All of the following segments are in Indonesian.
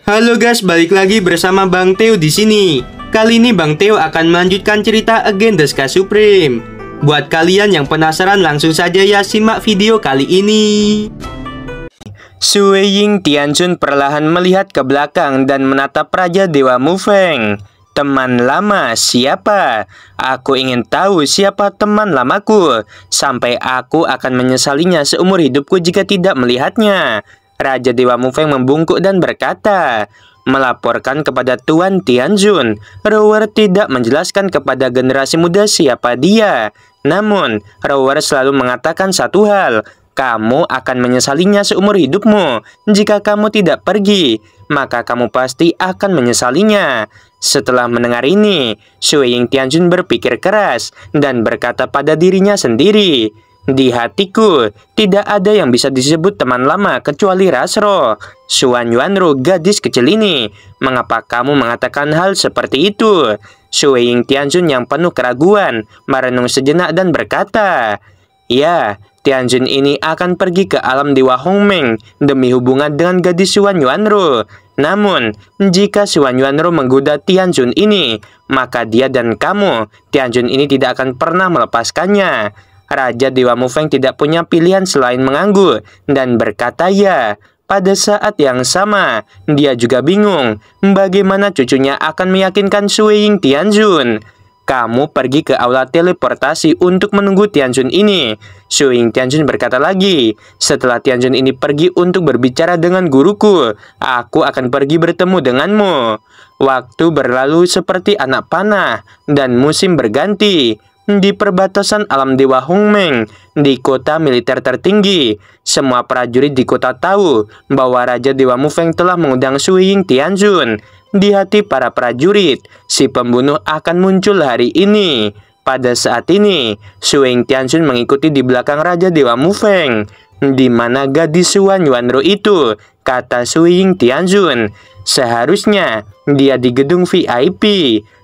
Halo guys, balik lagi bersama Bang Theo di sini. Kali ini Bang Theo akan melanjutkan cerita Against the Sky Supreme. Buat kalian yang penasaran, langsung saja ya simak video kali ini. Sui Ying Tianjun perlahan melihat ke belakang dan menatap Raja Dewa Mufeng. Teman lama siapa? Aku ingin tahu siapa teman lamaku. Sampai aku akan menyesalinya seumur hidupku jika tidak melihatnya. Raja Dewa Mufeng membungkuk dan berkata, melaporkan kepada Tuan Tianjun. Rower tidak menjelaskan kepada generasi muda siapa dia. Namun, Rower selalu mengatakan satu hal. Kamu akan menyesalinya seumur hidupmu. Jika kamu tidak pergi, maka kamu pasti akan menyesalinya. Setelah mendengar ini, Sui Ying Tianjun berpikir keras dan berkata pada dirinya sendiri, di hatiku, tidak ada yang bisa disebut teman lama kecuali Rasro. Xuan Yuanru, gadis kecil ini. Mengapa kamu mengatakan hal seperti itu? Sui Ying Tianjun yang penuh keraguan, merenung sejenak dan berkata, ya, Tianjun ini akan pergi ke alam Dewa Hongmeng demi hubungan dengan gadis Xuan Yuanru. Namun, jika Xuan Yuanru menggoda Tianjun ini, maka dia dan kamu, Tianjun ini tidak akan pernah melepaskannya. Raja Dewa Mufeng tidak punya pilihan selain mengangguk dan berkata ya. Pada saat yang sama, dia juga bingung bagaimana cucunya akan meyakinkan Sui Ying Tianjun. Kamu pergi ke aula teleportasi untuk menunggu Tianjun ini. Sui Ying Tianjun berkata lagi, setelah Tianjun ini pergi untuk berbicara dengan guruku, aku akan pergi bertemu denganmu. Waktu berlalu seperti anak panah dan musim berganti. Di perbatasan alam Dewa Hongmeng, di kota militer tertinggi, semua prajurit di kota tahu bahwa Raja Dewa Mufeng telah mengundang Sui Ying Tianjun. Di hati para prajurit, si pembunuh akan muncul hari ini. Pada saat ini, Sui Ying Tianjun mengikuti di belakang Raja Dewa Mufeng. Di mana gadis Xuan Yuanru itu? Kata Sui Ying Tianjun. Seharusnya dia di gedung VIP.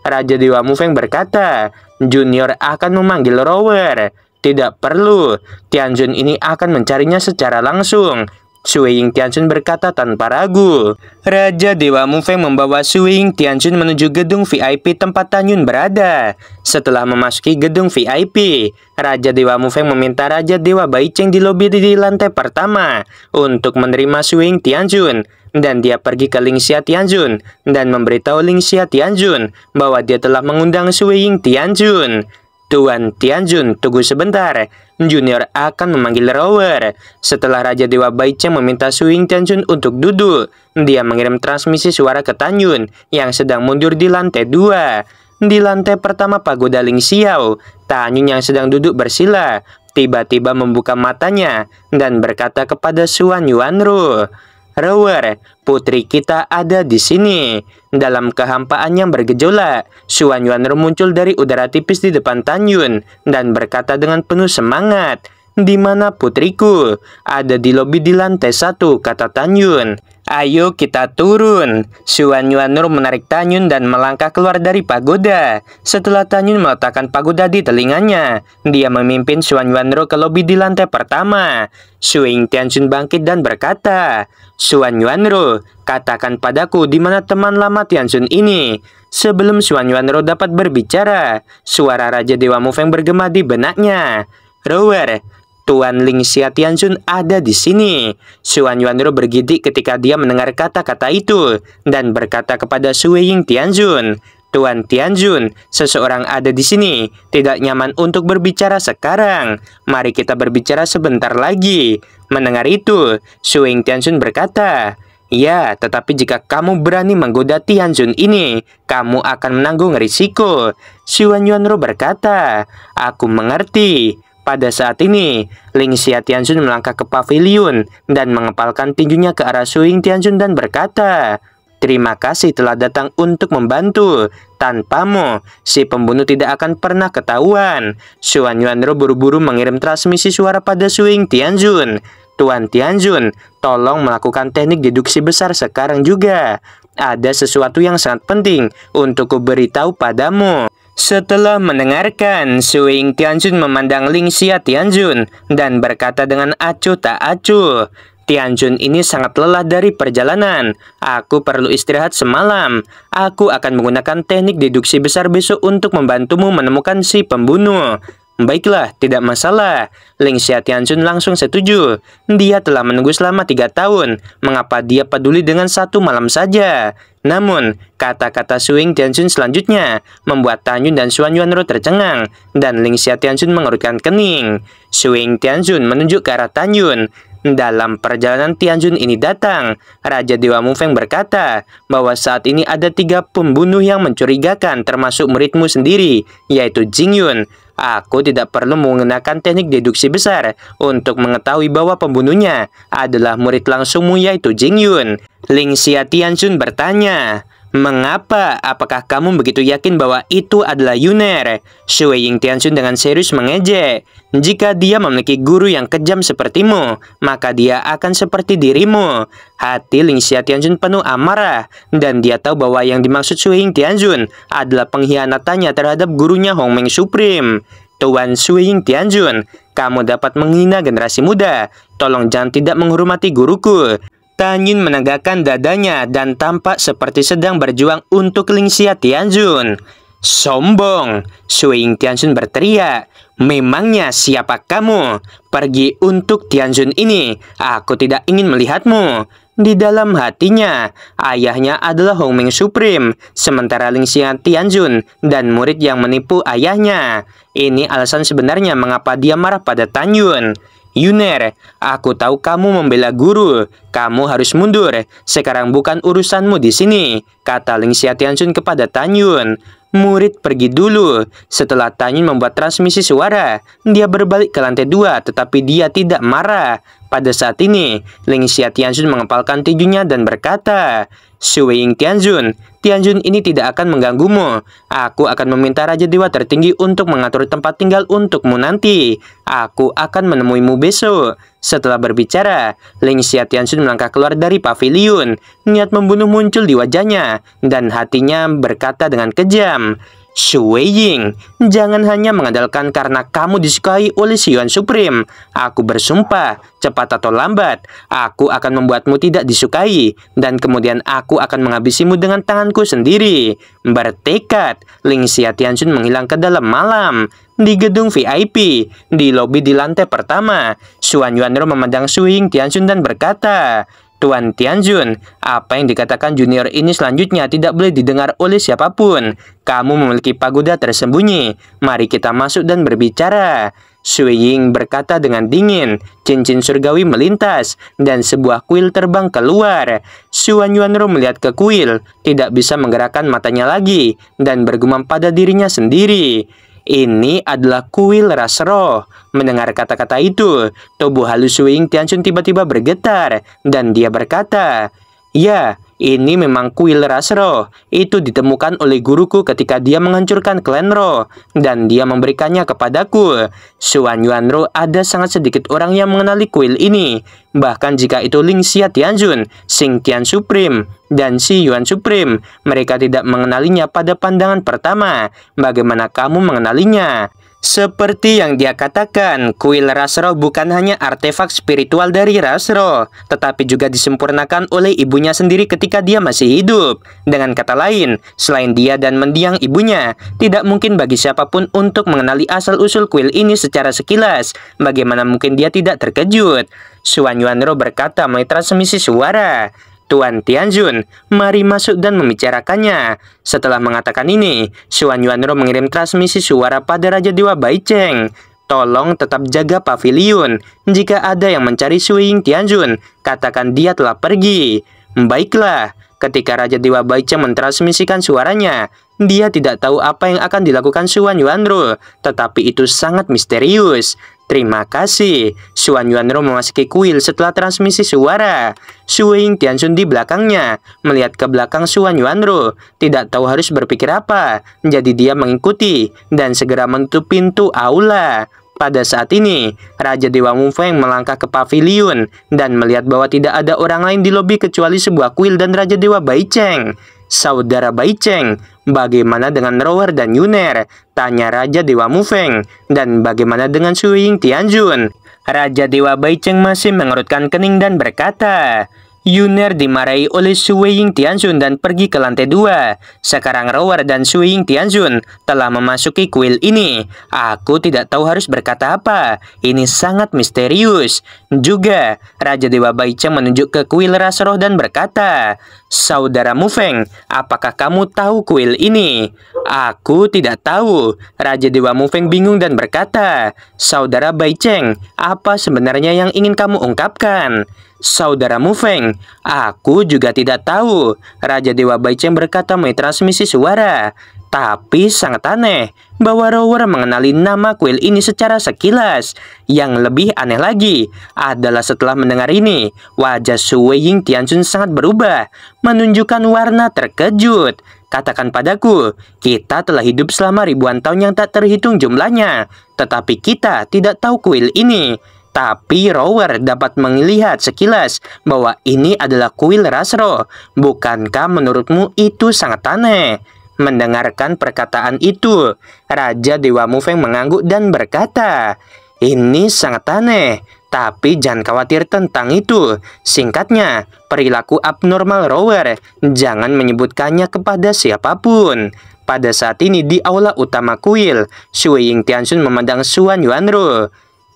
Raja Dewa Mufeng berkata, Junior akan memanggil Rower. Tidak perlu, Tianjun ini akan mencarinya secara langsung. Sui Ying Tianjun berkata tanpa ragu. Raja Dewa Mufeng membawa Sui Ying Tianjun menuju gedung VIP tempat Tanyun berada. Setelah memasuki gedung VIP, Raja Dewa Mufeng meminta Raja Dewa Baicheng di lobi di lantai pertama untuk menerima Sui Ying Tianjun. Dan dia pergi ke Lingxia Tianjun dan memberitahu Lingxia Tianjun bahwa dia telah mengundang Sui Ying Tianjun. Tuan Tianjun, tunggu sebentar. Junior akan memanggil Rower. Setelah Raja Dewa Baicheng meminta Sui Ying Tianjun untuk duduk, dia mengirim transmisi suara ke Tanyun yang sedang mundur di lantai 2. Di lantai pertama pagoda Lingxiao, Tanyun yang sedang duduk bersila tiba-tiba membuka matanya dan berkata kepada Xuan Yuanru, Rower, putri kita ada di sini. Dalam kehampaan yang bergejolak, Xuan Yuanru muncul dari udara tipis di depan Tanyun dan berkata dengan penuh semangat, di mana putriku? Ada di lobi di lantai 1, kata Tanyun. Ayo kita turun. Xuan Yuanru menarik Tanyun dan melangkah keluar dari pagoda. Setelah Tanyun meletakkan pagoda di telinganya, dia memimpin Xuan Yuanru ke lobi di lantai pertama. Sui Ying Tianjun bangkit dan berkata, Xuan Yuanru, katakan padaku di mana teman lama Tianjun ini. Sebelum Xuan Yuanru dapat berbicara, suara Raja Dewa Mufeng bergema di benaknya. Rower, Tuan Lingxia Tianjun ada di sini. Xuan Yuanru bergidik ketika dia mendengar kata-kata itu dan berkata kepada Sui Ying Tianjun, Tuan Tianjun, seseorang ada di sini. Tidak nyaman untuk berbicara sekarang. Mari kita berbicara sebentar lagi. Mendengar itu, Sui Ying Tianjun berkata, ya, tetapi jika kamu berani menggoda Tianjun ini, kamu akan menanggung risiko. Xuan Yuanru berkata, aku mengerti. Pada saat ini, Lingxia Tianjun melangkah ke pavilion dan mengepalkan tinjunya ke arah Sui Ying Tianjun dan berkata, terima kasih telah datang untuk membantu. Tanpamu, si pembunuh tidak akan pernah ketahuan. Xuan Yuanru buru-buru mengirim transmisi suara pada Sui Ying Tianjun. Tuan Tianjun, tolong melakukan teknik deduksi besar sekarang juga. Ada sesuatu yang sangat penting untuk kuberitahu padamu. Setelah mendengarkan, Sui Ying Tianjun memandang Lingxia Tianjun dan berkata dengan acuh tak acuh, Tianjun ini sangat lelah dari perjalanan. Aku perlu istirahat semalam. Aku akan menggunakan teknik deduksi besar besok untuk membantumu menemukan si pembunuh. Baiklah, tidak masalah. Ling Xia Tianjun langsung setuju. Dia telah menunggu selama 3 tahun. Mengapa dia peduli dengan 1 malam saja? Namun, kata-kata Suing Tianjun selanjutnya membuat Tanyun dan Xuan Yuanro tercengang, dan Ling Xia Tianjun mengerutkan kening. Suing Tianjun menunjuk ke arah Tanyun. Dalam perjalanan Tianjun ini datang, Raja Dewa Mufeng berkata bahwa saat ini ada 3 pembunuh yang mencurigakan, termasuk muridmu sendiri, yaitu Jingyun. Aku tidak perlu menggunakan teknik deduksi besar untuk mengetahui bahwa pembunuhnya adalah murid langsungmu, yaitu Jingyun. Ling Xia Tianjun bertanya, "Mengapa? Apakah kamu begitu yakin bahwa itu adalah Yuner?" Shui Ying Tianjun dengan serius mengejek. "Jika dia memiliki guru yang kejam sepertimu, maka dia akan seperti dirimu." Hati Ling Xia Tianjun penuh amarah, dan dia tahu bahwa yang dimaksud Shui Ying Tianjun adalah pengkhianatannya terhadap gurunya Hongmeng Supreme. "Tuan Shui Ying Tianjun, kamu dapat menghina generasi muda. Tolong jangan tidak menghormati guruku." Tanyun menegakkan dadanya dan tampak seperti sedang berjuang untuk Ling Xia Tianjun. "Sombong!" Shui Ying Tianjun berteriak. "Memangnya siapa kamu? Pergi untuk Tianjun ini. Aku tidak ingin melihatmu." Di dalam hatinya, ayahnya adalah Hongmeng Supreme, sementara Ling Xia Tianjun dan murid yang menipu ayahnya. Ini alasan sebenarnya mengapa dia marah pada Tanyun. "Yuner, aku tahu kamu membela guru. Kamu harus mundur. Sekarang bukan urusanmu di sini," kata Ling Xia Tianjun kepada Tanyun. Murid pergi dulu. Setelah Tanyun membuat transmisi suara, dia berbalik ke lantai 2, tetapi dia tidak marah. Pada saat ini, Ling Xia Tianjun mengepalkan tinjunya dan berkata, "Shui Ying Tianjun, Tianjun ini tidak akan mengganggumu. Aku akan meminta Raja Dewa tertinggi untuk mengatur tempat tinggal untukmu nanti. Aku akan menemuimu besok." Setelah berbicara, Ling Xia Tianjun melangkah keluar dari paviliun. Niat membunuh muncul di wajahnya, dan hatinya berkata dengan kejam, "Shui Ying, jangan hanya mengandalkan karena kamu disukai oleh si Yuan Supreme. Aku bersumpah, cepat atau lambat, aku akan membuatmu tidak disukai, dan kemudian aku akan menghabisimu dengan tanganku sendiri." Bertekad, Ling Xia Tianjun menghilang ke dalam malam. Di gedung VIP, di lobi di lantai pertama, Xuan Yuanro memandang Shui Ying Tianjun dan berkata, "Tuan Tianjun, apa yang dikatakan junior ini selanjutnya tidak boleh didengar oleh siapapun. Kamu memiliki pagoda tersembunyi. Mari kita masuk dan berbicara." Shui Ying berkata dengan dingin. Cincin surgawi melintas, dan sebuah kuil terbang keluar. Xuan Yuanro melihat ke kuil, tidak bisa menggerakkan matanya lagi, dan bergumam pada dirinya sendiri, "Ini adalah kuil ras roh." Mendengar kata-kata itu, tubuh halus Shui Ying Tianjun tiba-tiba bergetar, dan dia berkata, "Ya, ini memang kuil ras roh. Itu ditemukan oleh guruku ketika dia menghancurkan klan roh, dan dia memberikannya kepadaku." Xuan Yuanro ada sangat sedikit orang yang mengenali kuil ini. Bahkan jika itu Ling Xia Tianjun, Xing Tian Supreme, dan Si Yuan Supreme, mereka tidak mengenalinya pada pandangan pertama. Bagaimana kamu mengenalinya? Seperti yang dia katakan, kuil ras roh bukan hanya artefak spiritual dari ras roh, tetapi juga disempurnakan oleh ibunya sendiri ketika dia masih hidup. Dengan kata lain, selain dia dan mendiang ibunya, tidak mungkin bagi siapapun untuk mengenali asal-usul kuil ini secara sekilas. Bagaimana mungkin dia tidak terkejut? Xuan Yuanro berkata melalui transmisi suara, "Tuan Tianjun, mari masuk dan membicarakannya." Setelah mengatakan ini, Xuan Yuanro mengirim transmisi suara pada Raja Dewa Baicheng. "Tolong tetap jaga paviliun. Jika ada yang mencari Shui Ying Tianjun, katakan dia telah pergi." Baiklah. Ketika Raja Dewa Baicheng mentransmisikan suaranya, dia tidak tahu apa yang akan dilakukan Xuan Yuanro, tetapi itu sangat misterius. "Terima kasih." Xuan Yuanro memasuki kuil setelah transmisi suara. Shui Ying Tianjun di belakangnya, melihat ke belakang Xuan Yuanro, tidak tahu harus berpikir apa, jadi dia mengikuti dan segera menutup pintu aula. Pada saat ini, Raja Dewa Mufeng melangkah ke paviliun dan melihat bahwa tidak ada orang lain di lobi kecuali sebuah kuil dan Raja Dewa Baicheng. "Saudara Baicheng, bagaimana dengan Rower dan Yuner?" tanya Raja Dewa Mufeng. "Dan bagaimana dengan Shui Ying Tianjun?" Raja Dewa Baicheng masih mengerutkan kening dan berkata, Yuner dimarahi oleh Shu Weiying Tianxun dan pergi ke lantai 2. Sekarang Rower dan Shu Weiying Tianxun telah memasuki kuil ini. Aku tidak tahu harus berkata apa. Ini sangat misterius. Juga, Raja Dewa Baicheng menunjuk ke kuil ras roh dan berkata, Saudara Mu Feng, apakah kamu tahu kuil ini? Aku tidak tahu. Raja Dewa Mu Feng bingung dan berkata, Saudara Baicheng, apa sebenarnya yang ingin kamu ungkapkan? Saudara Mu Feng, aku juga tidak tahu. Raja Dewa Baicheng berkata melalui transmisi suara. Tapi sangat aneh bahwa Rower mengenali nama kuil ini secara sekilas. Yang lebih aneh lagi adalah setelah mendengar ini, wajah Shu Weiying Tianxun sangat berubah, menunjukkan warna terkejut. Katakan padaku, kita telah hidup selama ribuan tahun yang tak terhitung jumlahnya, tetapi kita tidak tahu kuil ini. Tapi Rower dapat melihat sekilas bahwa ini adalah kuil ras roh. Bukankah menurutmu itu sangat aneh? Mendengarkan perkataan itu, Raja Dewa Mu Feng mengangguk dan berkata, ini sangat aneh, tapi jangan khawatir tentang itu. Singkatnya, perilaku abnormal Rower, jangan menyebutkannya kepada siapapun. Pada saat ini di aula utama kuil, Shu Weiying Tianxun memandang Xuan Yuanru.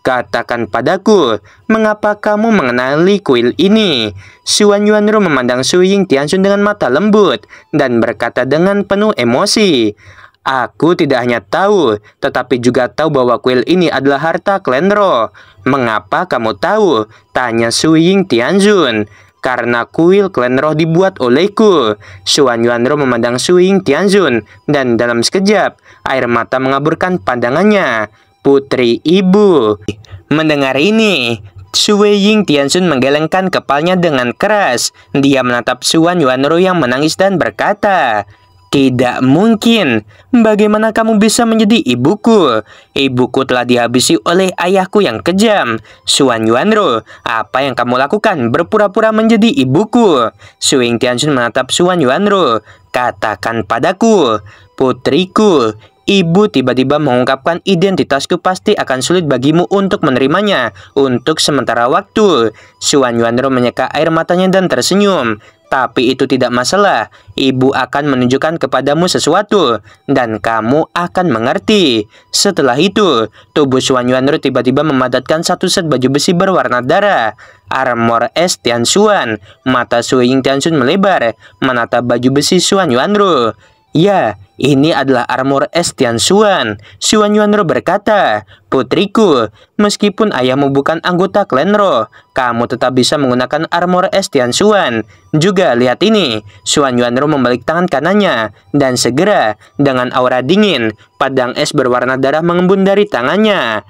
Katakan padaku, mengapa kamu mengenali kuil ini? Xuan Yuanru memandang Shu Weiying Tianxun dengan mata lembut dan berkata dengan penuh emosi. Aku tidak hanya tahu, tetapi juga tahu bahwa kuil ini adalah harta klan roh. Mengapa kamu tahu? Tanya Shu Weiying Tianxun. Karena kuil klan roh dibuat olehku. Xuan Yuanru memandang Shu Weiying Tianxun dan dalam sekejap air mata mengaburkan pandangannya. Putri ibu. Mendengar ini, Shu Weiying Tianxun menggelengkan kepalanya dengan keras. Dia menatap Xuan Yuanru yang menangis dan berkata, tidak mungkin. Bagaimana kamu bisa menjadi ibuku? Ibuku telah dihabisi oleh ayahku yang kejam. Xuan Yuanru, apa yang kamu lakukan? Berpura-pura menjadi ibuku. Shu Weiying Tianxun menatap Xuan Yuanru. Katakan padaku, putriku. Ibu tiba-tiba mengungkapkan identitasku, pasti akan sulit bagimu untuk menerimanya untuk sementara waktu. Xuan Yuanru menyeka air matanya dan tersenyum. Tapi itu tidak masalah. Ibu akan menunjukkan kepadamu sesuatu dan kamu akan mengerti. Setelah itu, tubuh Xuan Yuanru tiba-tiba memadatkan satu set baju besi berwarna darah. Armor es Tianxuan. Mata Shu Weiying Tianxun melebar menatap baju besi Xuan Yuanru. Ya, ini adalah armor es Tianxuan. Xuan Yuanru berkata, putriku, meskipun ayahmu bukan anggota klan roh, kamu tetap bisa menggunakan armor es Tianxuan. Juga lihat ini. Xuan Yuanru membalik tangan kanannya, dan segera dengan aura dingin, padang es berwarna darah mengembun dari tangannya.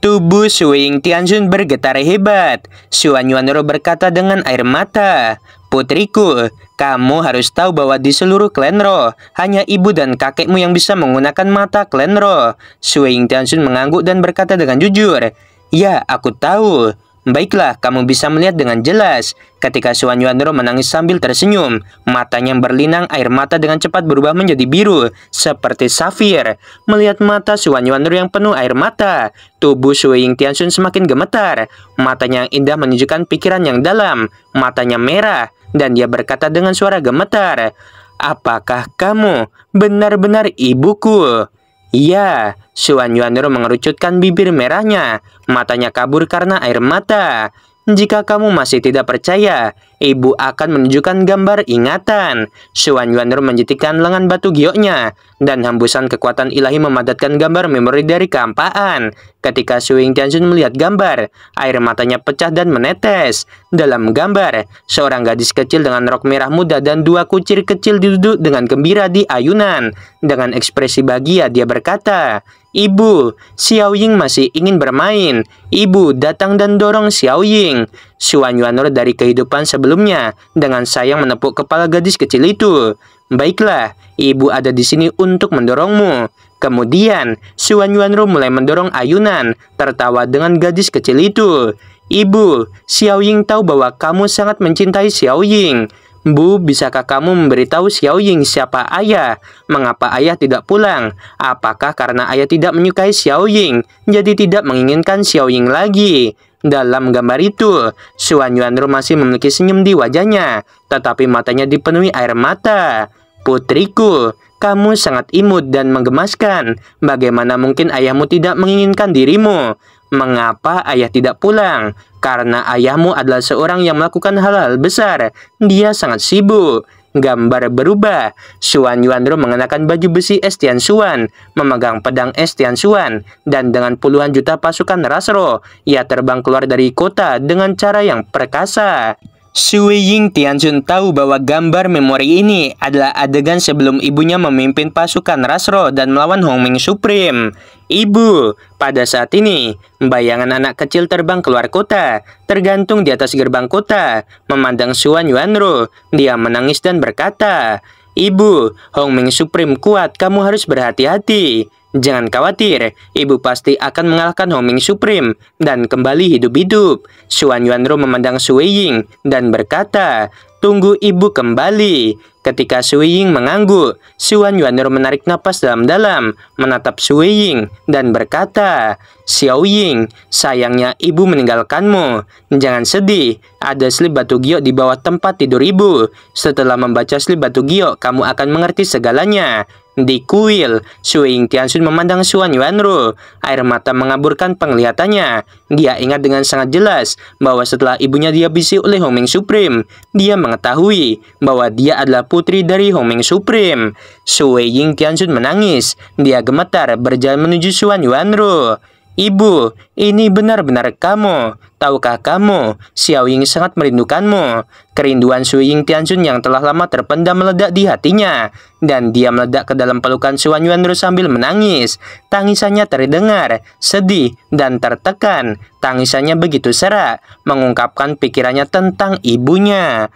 Tubuh Shu Weiying Tianxun bergetar hebat. Xuan Yuanru berkata dengan air mata, putriku, kamu harus tahu bahwa di seluruh klan roh, hanya ibu dan kakekmu yang bisa menggunakan mata klan roh. Shu Weiying Tianxun mengangguk dan berkata dengan jujur, ya, aku tahu. Baiklah, kamu bisa melihat dengan jelas. Ketika Xuan Yuanru menangis sambil tersenyum, matanya yang berlinang air mata dengan cepat berubah menjadi biru, seperti safir. Melihat mata Xuan Yuanru yang penuh air mata, tubuh Shu Weiying Tianxun semakin gemetar. Matanya yang indah menunjukkan pikiran yang dalam. Matanya merah, dan dia berkata dengan suara gemetar, apakah kamu benar-benar ibuku? Ya, Xuan Yuanru mengerucutkan bibir merahnya. Matanya kabur karena air mata. Jika kamu masih tidak percaya, ibu akan menunjukkan gambar ingatan. Xuan Yuanru menjitikkan lengan batu gioknya, dan hembusan kekuatan ilahi memadatkan gambar memori dari kehampaan. Ketika Shu Weiying Tianxun melihat gambar, air matanya pecah dan menetes. Dalam gambar, seorang gadis kecil dengan rok merah muda dan dua kucing kecil duduk dengan gembira di ayunan. Dengan ekspresi bahagia, dia berkata, Ibu, Xiao Ying masih ingin bermain. Ibu, datang dan dorong Xiao Ying. Xuan Yuanru dari kehidupan sebelumnya dengan sayang menepuk kepala gadis kecil itu. Baiklah, ibu ada di sini untuk mendorongmu. Kemudian, Xuan Yuanru mulai mendorong ayunan, tertawa dengan gadis kecil itu. Ibu, Xiao Ying tahu bahwa kamu sangat mencintai Xiao Ying. Bu, bisakah kamu memberitahu Xiaoying siapa ayah? Mengapa ayah tidak pulang? Apakah karena ayah tidak menyukai Xiaoying, jadi tidak menginginkan Xiaoying lagi? Dalam gambar itu, Xuan Yuanru masih memiliki senyum di wajahnya, tetapi matanya dipenuhi air mata. Putriku, kamu sangat imut dan menggemaskan. Bagaimana mungkin ayahmu tidak menginginkan dirimu? Mengapa ayah tidak pulang? Karena ayahmu adalah seorang yang melakukan hal-hal besar. Dia sangat sibuk. Gambar berubah. Xuan Yuanru mengenakan baju besi es Tianxuan, memegang pedang es Tianxuan, dan dengan puluhan juta pasukan Rasro, ia terbang keluar dari kota dengan cara yang perkasa. Suiying Tianxun tahu bahwa gambar memori ini adalah adegan sebelum ibunya memimpin pasukan Rasro dan melawan Hongming Supreme. Ibu, pada saat ini, bayangan anak kecil terbang keluar kota, tergantung di atas gerbang kota, memandang Xuan Yuanru. Dia menangis dan berkata, "Ibu, Hongming Supreme kuat, kamu harus berhati-hati. Jangan khawatir, ibu pasti akan mengalahkan Hongming Supreme dan kembali hidup-hidup." Xuan Yuanru memandang Suiying dan berkata, "Tunggu ibu kembali." Ketika Suiying mengangguk, Xuan Yuanru menarik napas dalam-dalam, menatap Suiying dan berkata, "Xiaoying, sayangnya ibu meninggalkanmu. Jangan sedih, ada slip batu giok di bawah tempat tidur ibu. Setelah membaca slip batu giok, kamu akan mengerti segalanya." Di kuil, Suiying Tianxun memandang Xuan Yuanru. Air mata mengaburkan penglihatannya. Dia ingat dengan sangat jelas bahwa setelah ibunya dihabisi oleh Hongming Supreme, dia mengetahui bahwa dia adalah putri dari Hongming Supreme. Suiying Tianxun menangis. Dia gemetar berjalan menuju Xuan Yuanru. "Ibu, ini benar-benar kamu. Tahukah kamu, Xiaoying sangat merindukanmu." Kerinduan Suiying Tianxun yang telah lama terpendam meledak di hatinya, dan dia meledak ke dalam pelukan Xuan Yuanru sambil menangis. Tangisannya terdengar, sedih, dan tertekan. Tangisannya begitu serak, mengungkapkan pikirannya tentang ibunya.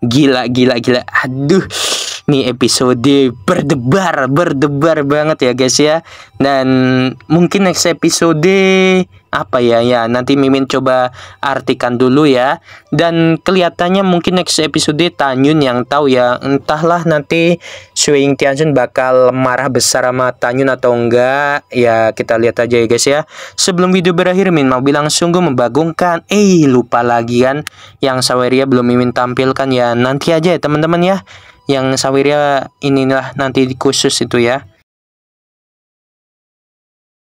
Gila. Aduh, nih episode berdebar banget ya guys ya. Dan mungkin next episode apa ya, nanti Mimin coba artikan dulu ya. Dan kelihatannya mungkin next episode Tanyun yang tahu ya. Entahlah nanti Suiying Tianxun bakal marah besar sama Tanyun atau enggak. Ya kita lihat aja ya guys ya. Sebelum video berakhir, Mimin mau bilang sungguh membagongkan. Lupa lagi kan, yang Saweria belum Mimin tampilkan ya. Nanti aja ya teman-teman ya. Yang Saweria inilah nanti khusus itu ya.